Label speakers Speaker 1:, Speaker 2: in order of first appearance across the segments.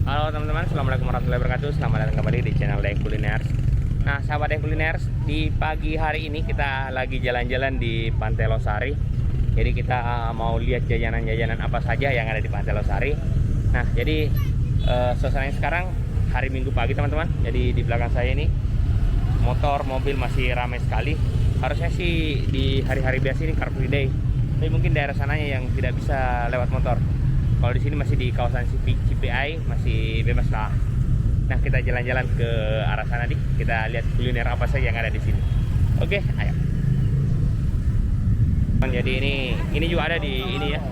Speaker 1: Halo teman-teman, assalamualaikum warahmatullahi wabarakatuh. Selamat datang kembali di channel Daeng Kuliners. Nah, sahabat Daeng Kuliners, di pagi hari ini kita lagi jalan-jalan di Pantai Losari. Jadi kita mau lihat jajanan-jajanan apa saja yang ada di Pantai Losari. Nah, jadi suasananya sekarang hari Minggu pagi teman-teman. Jadi di belakang saya ini motor, mobil masih ramai sekali. Harusnya sih di hari-hari biasa ini Car Free Day, tapi mungkin daerah sananya yang tidak bisa lewat motor. Kalau di sini masih di kawasan CPI, masih bebas lah. Nah, kita jalan-jalan ke arah sana nih. Kita lihat kuliner apa saja yang ada di sini. Oke, ayo. Jadi ini juga ada di ini ya.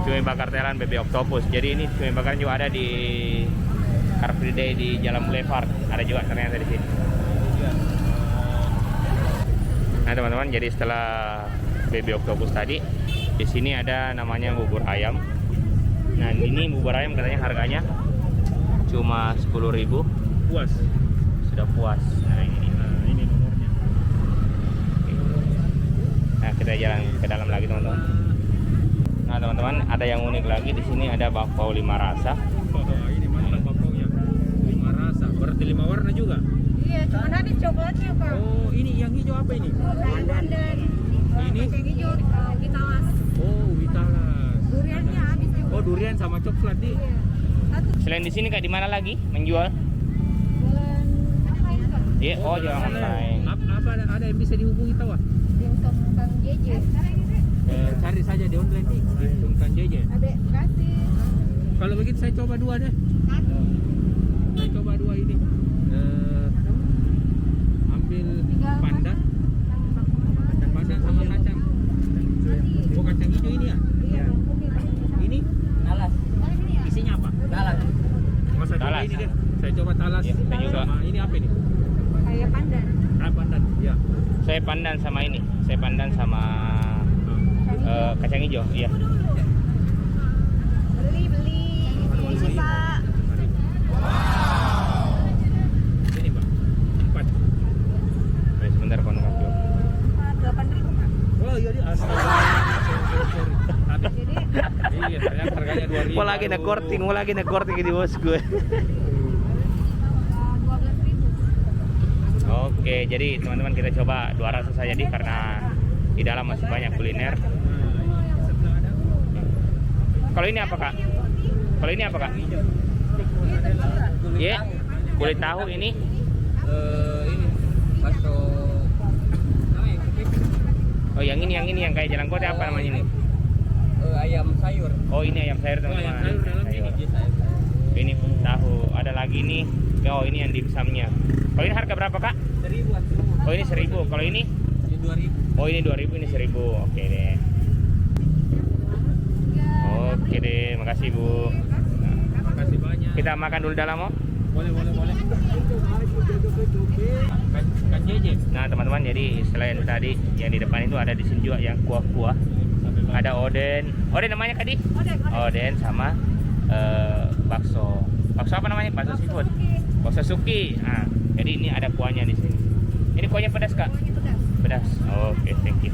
Speaker 1: Cumi bakar telan bebek oktopus. Jadi ini cumi bakar juga ada di Car Free Day di Jalan Boulevard. Ada juga ternyata di sini. Nah, teman-teman, jadi setelah bebek oktopus tadi, di sini ada namanya bubur ayam. Nah, ini bubur ayam katanya harganya cuma 10.000.
Speaker 2: Puas.
Speaker 1: Sudah puas. Nah,
Speaker 2: ini nomornya.
Speaker 1: Nah, kita jalan ke dalam lagi, teman-teman. Nah, teman-teman, ada yang unik lagi di sini, ada bakpao 5 rasa.
Speaker 2: Oh, ini mantap bakpaunya. 5 rasa. Berarti 5 warna juga?
Speaker 3: Iya, cuma habis coklatnya, Pak.
Speaker 2: Oh, ini yang hijau apa ini?
Speaker 3: Pandan.
Speaker 2: Ini?
Speaker 3: Yang hijau Vitalas.
Speaker 2: Oh, Vitalas.
Speaker 3: Duriannya habis juga.
Speaker 2: Oh, durian sama coklat nih.
Speaker 3: Iya. Satu
Speaker 1: Selain di sini Kak, di mana lagi menjual?
Speaker 3: bulan online, Pak.
Speaker 1: Iya, oh, jual online.
Speaker 2: Apa ada yang bisa dihubungi tahu?
Speaker 3: Dimsum Kang JJ.
Speaker 2: Cari saja di online nih. Dimsum JJ.
Speaker 3: Adek, kasih.
Speaker 2: Kalau begitu saya coba 2 deh.
Speaker 3: Satu.
Speaker 2: Saya coba 2 ini. Ambil pandan. Pandan sama kacang. Oh, kacang hijau ini ya?
Speaker 3: Iya,
Speaker 2: Ini
Speaker 4: Talas.
Speaker 2: isinya apa?
Speaker 4: Talas.
Speaker 2: Masa coba
Speaker 1: Talas.
Speaker 2: ini deh. Saya coba talas.
Speaker 1: Ya, saya juga.
Speaker 2: Sama ini apa ini?
Speaker 3: kayak pandan.
Speaker 2: Pandan. Ya.
Speaker 1: Saya pandan sama ini. Saya pandan sama kacang hijau. Iya.
Speaker 3: Beli. Ini, Pak.
Speaker 2: Ini, Pak. 4.
Speaker 1: Baik, sebentar kono Kak.
Speaker 3: 8.000, Pak.
Speaker 2: Oh, iya dia. Astaga.
Speaker 3: Jadi,
Speaker 2: Iya, ternyata harganya 2.000.
Speaker 1: Mau lagi nge-korting ini bos gue.
Speaker 3: 12.000.
Speaker 1: Oke, jadi teman-teman kita coba 2 rasa saja di karena di dalam masih banyak kuliner. Kalau ini apa Kak? Kalau ini apa Kak? Iya, kulit tahu ini.
Speaker 4: Ini bakso.
Speaker 1: Oh, yang ini yang kayak jalan kota apa namanya ini?
Speaker 4: Ayam sayur.
Speaker 1: Oh, ini ayam sayur
Speaker 2: Oh, yang
Speaker 1: teman-teman.
Speaker 2: sayur dalam ini.
Speaker 1: Ini tahu. Ada lagi nih. Oh, ini yang dimsumnya. Kalau ini harga berapa Kak?
Speaker 4: 1.000.
Speaker 1: Oh, ini 1.000. Kalau ini?
Speaker 4: Ini 2.000.
Speaker 1: Oh, ini 2.000, ini 1.000. Oke deh. Oke deh, makasih Bu.
Speaker 2: Makasih banyak.
Speaker 1: Kita makan dulu dalam mau?
Speaker 2: Boleh. Kan JJ.
Speaker 1: Nah, teman-teman, jadi selain tadi yang di depan itu ada di sini juga yang kuah-kuah. Ada oden. Oden namanya tadi? Oden sama bakso. Bakso apa namanya? Bakso seafood. Bakso suki. Nah, jadi ini ada kuahnya di sini. Ini kuahnya pedas Kak? Pedas. Oke, thank you.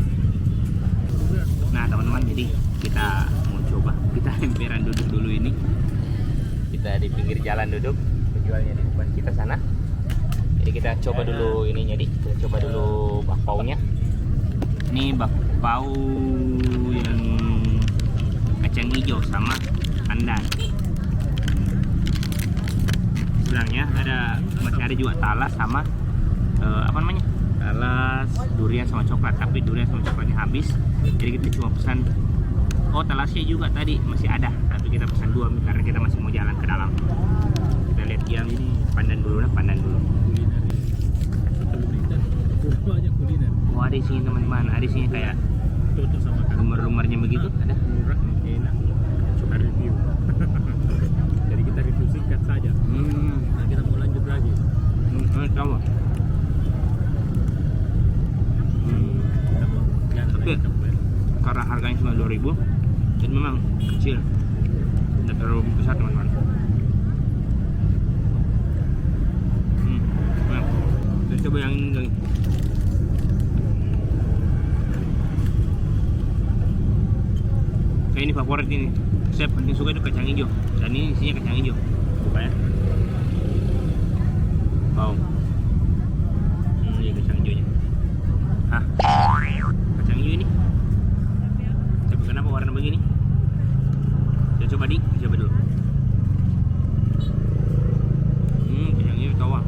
Speaker 1: Nah, teman-teman, jadi kita mau coba. Kita emperan duduk dulu ini. Kita di pinggir jalan duduk. Penjualnya di depan kita sana. Jadi kita coba dulu ininya, kita coba dulu bakpaunya. Ini bakpao yang kacang hijau sama pandan. Sebelahnya masih ada juga talas sama apa namanya? Talas, durian sama coklat. Tapi durian sama coklatnya habis. Jadi kita cuma pesan. Oh, talasnya juga tadi masih ada. Tapi kita pesan 2 karena kita masih mau jalan ke dalam. Kita lihat yang ini pandan dulu.
Speaker 2: Banyak kuliner.
Speaker 1: Oh, ada di sini teman-teman. Ada di sini kayak
Speaker 2: Cocok sama kan.
Speaker 1: rumor-rumornya begitu. Ada.
Speaker 2: Murah, enak. Coba review. Jadi kita review singkat saja. Nah, kita mau lanjut lagi.
Speaker 1: Coba. Oke. Karena harganya cuma 2.000 dan memang kecil, tidak terlalu besar teman-teman. Kita coba yang ini lagi. Kayak ini favorit ini. Saya paling suka itu kacang hijau. Dan ini isinya kacang hijau. Buka ya. Wow. Ini kacang hijaunya. Hah? Kacang hijau ini? Tapi kenapa warna begini? Saya coba coba dulu. Kacang hijau tawa.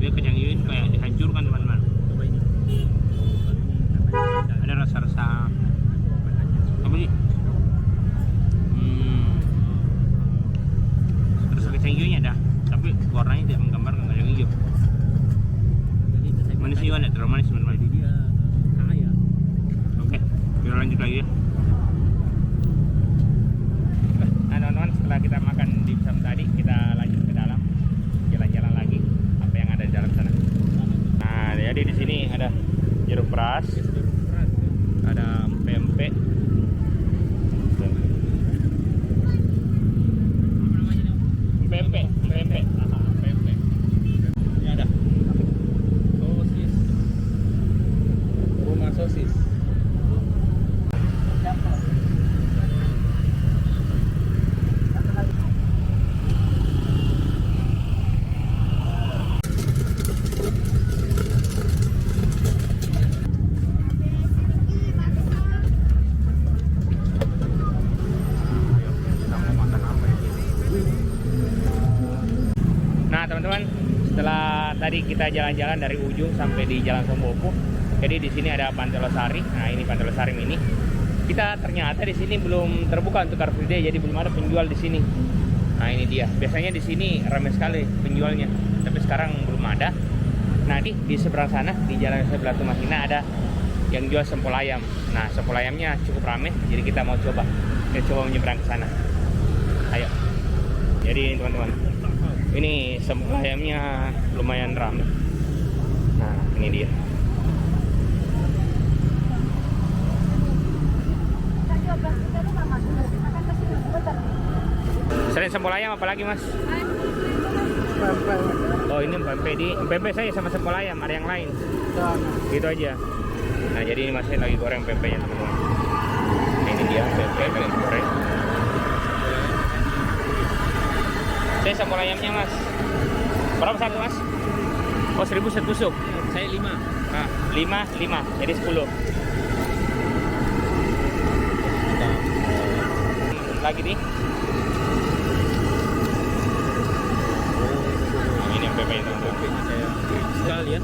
Speaker 1: Dia kacang hijau ini kayak dihancurkan teman-teman.
Speaker 2: Coba ini.
Speaker 1: Ada rasa-rasa apa sih? Rasa kacang hijaunya ada, tapi warnanya tidak menggambarkan kacang hijau. Manis juga, tidak terlalu manis teman-teman.
Speaker 2: Jadi dia kaya.
Speaker 1: Oke, kita lanjut lagi ya. Nah teman-teman, setelah kita makan dimsum tadi, kita lanjut ke dalam, jalan-jalan lagi apa yang ada di dalam sana. Nah, jadi di sini ada jeruk peras, ada pempek, pempek.
Speaker 2: Ini ada sosis. Rumah sosis.
Speaker 1: Nah teman-teman, setelah tadi kita jalan-jalan dari ujung sampai di Jalan Sombopo, jadi di sini ada Pantai Losari. Nah ini Pantai Losari ini. Kita ternyata di sini belum terbuka untuk Car Free Day, jadi belum ada penjual di sini. Nah ini dia. Biasanya di sini ramai sekali penjualnya, tapi sekarang belum ada. Nah di seberang sana, di jalan sebelah Tumasina ada yang jual sempol ayam. Nah sempol ayamnya cukup ramai, jadi kita mau coba. Kita coba menyeberang ke sana. Ayo. Jadi teman-teman, ini sempol ayamnya lumayan ramai. Nah ini dia. Selain sempol ayam apa lagi mas? Oh ini pempek saya sama sempol ayam, ada yang lain? Gitu aja. Nah jadi ini masih lagi goreng pempeknya teman-teman. Ini dia pempek lagi goreng. Saya sempol ayamnya mas. Berapa satu mas? Oh 1.000 set tusuk.
Speaker 2: Saya 5.
Speaker 1: Nah 5 jadi 10. Lagi nih. Nah, ini yang pempek itu.
Speaker 2: Pempeknya kayak sekali ya.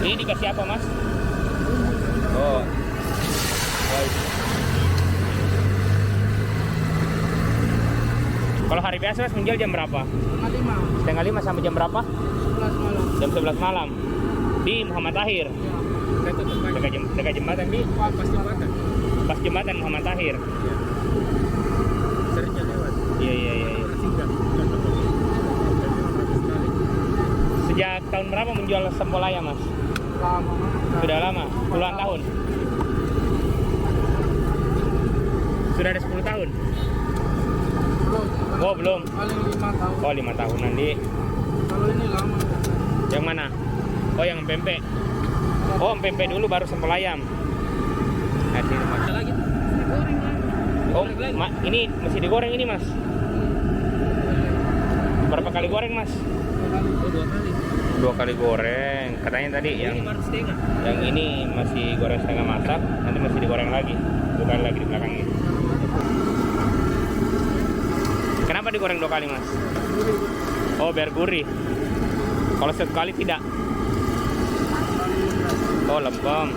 Speaker 1: Ini dikasih apa mas? Oh. Kalau hari biasa mas menjual jam berapa? Setengah 5 sampai jam berapa?
Speaker 3: 11 malam.
Speaker 1: Jam 11 malam. Di Muhammad Tahir.
Speaker 2: Saya tutup pagi.
Speaker 1: Dekat jembatan di
Speaker 2: Wah, pasti makan.
Speaker 1: pas jembatan Muhammad Tahir.
Speaker 2: Seringnya lewat.
Speaker 1: Iya.
Speaker 2: Singgah.
Speaker 1: Sejak tahun berapa menjual sempol ayam mas?
Speaker 3: Lama.
Speaker 1: Sudah lama, puluhan tahun. Sudah ada 10 tahun. Oh belum.
Speaker 3: Paling 5 tahun.
Speaker 1: Oh 5 tahun nanti.
Speaker 3: Kalau ini lama.
Speaker 1: Yang mana? Oh yang pempek. Oh pempek dulu baru sempol ayam. Nah, sini mas.
Speaker 2: Ada lagi.
Speaker 3: Goreng lagi.
Speaker 1: Oh ini masih digoreng ini mas. Berapa kali goreng mas?
Speaker 2: Oh, 2 kali.
Speaker 1: 2 kali goreng. Katanya tadi yang
Speaker 2: Ini baru setengah.
Speaker 1: yang ini masih goreng setengah masak, nanti masih digoreng lagi. 2 kali lagi di belakang ini. Kenapa digoreng 2 kali mas? Oh biar gurih. Kalau sekali tidak. Oh lempem.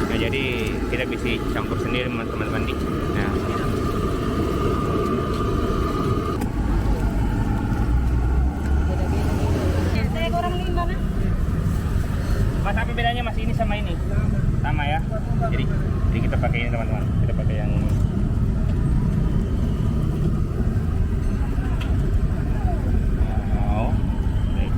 Speaker 1: Nah jadi kita bisa campur sendiri teman-teman di. Nah.
Speaker 3: Saya goreng limbah kan?
Speaker 1: Mas apa bedanya mas ini sama ini? Sama ya. Jadi kita pakai ini teman-teman. Kita pakai yang ini. Oh. Baik.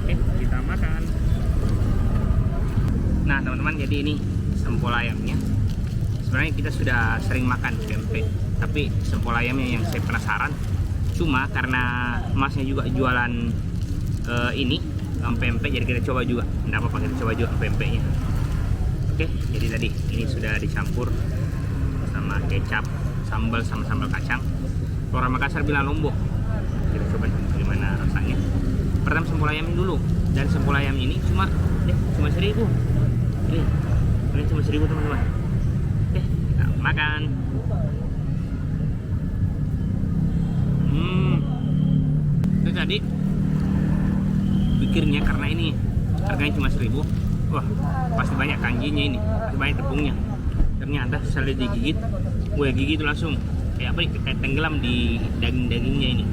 Speaker 1: Oke, kita makan. Nah teman-teman, jadi ini sebenarnya kita sudah sering makan pempek, tapi sempol ayamnya yang saya penasaran. Cuma karena masnya juga jualan ini pempek, jadi kita coba juga. Tidak apa-apa, kita coba juga pempeknya. Oke, jadi tadi ini sudah dicampur sama kecap, sambal sama sambal kacang. Orang Makassar bilang lombok. Kita coba gimana rasanya. Pertama sempol ayam dulu, dan sempol ayam ini cuma 1.000. Ini cuma 1.000 teman-teman. Oke, kita makan. Itu tadi pikirnya karena ini harganya cuma 1.000. Wah, pasti banyak kanjinya ini, pasti banyak tepungnya. Ternyata setelah digigit, gue gigit langsung kayak apa? Kayak tenggelam di daging-dagingnya ini.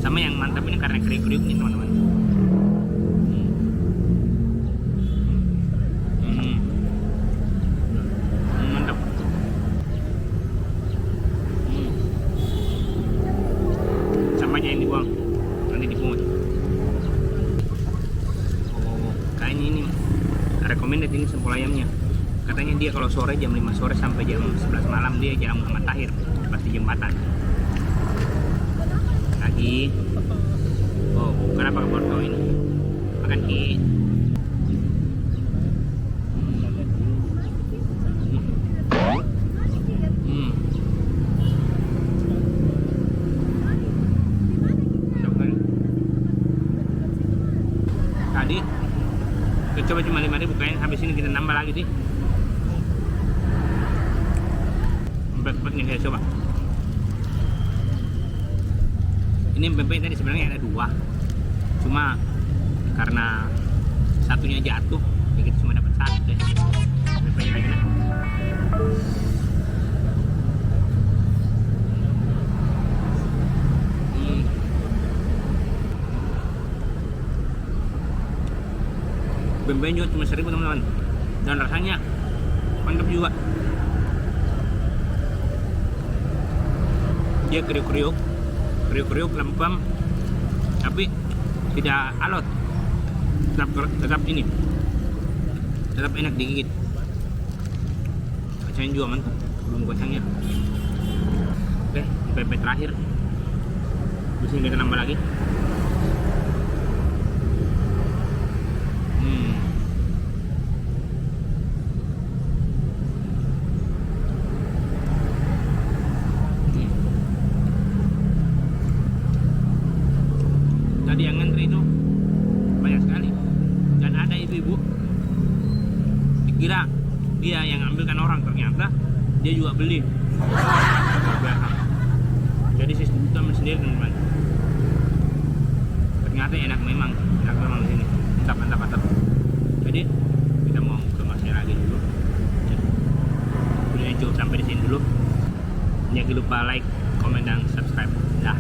Speaker 1: Sama yang mantap ini karena kriuk-kriuk nih teman-teman. Mantap. Sampahnya yang dibuang, nanti dipungut. Kayaknya ini recommended ini sempol ayamnya. Katanya dia kalau sore jam 5 sore sampai jam 11 malam dia jalan Muhammad Tahir, pasti jembatan. Lagi. Oh, kenapa kamu tahu ini? Makan ki. Tadi kita coba cuma 5.000, kayaknya habis ini kita nambah lagi sih. Pempek-pempeknya saya coba. Ini pempek tadi sebenarnya ada 2, cuma karena satunya jatuh, jadi kita cuma dapat 1 deh. Pempeknya lagi lah. Pempeknya juga cuma 1.000 teman-teman, dan rasanya mantap juga. Dia kriuk-kriuk lempem, tapi tidak alot, tetap ini, tetap enak digigit. Kacangnya juga mantap, bumbu kacangnya. Oke, pempek terakhir. Di sini kita nambah lagi. Tadi yang ngantri itu banyak sekali, dan ada ibu-ibu dikira dia yang ambilkan orang, ternyata dia juga beli. Biasa. Jadi sistem sendiri teman-teman. Ternyata enak memang di sini. Mantap. Jadi kita mau ke masnya lagi dulu. Videonya cukup sampai di sini dulu. Jangan lupa like, komen, dan subscribe. Dah.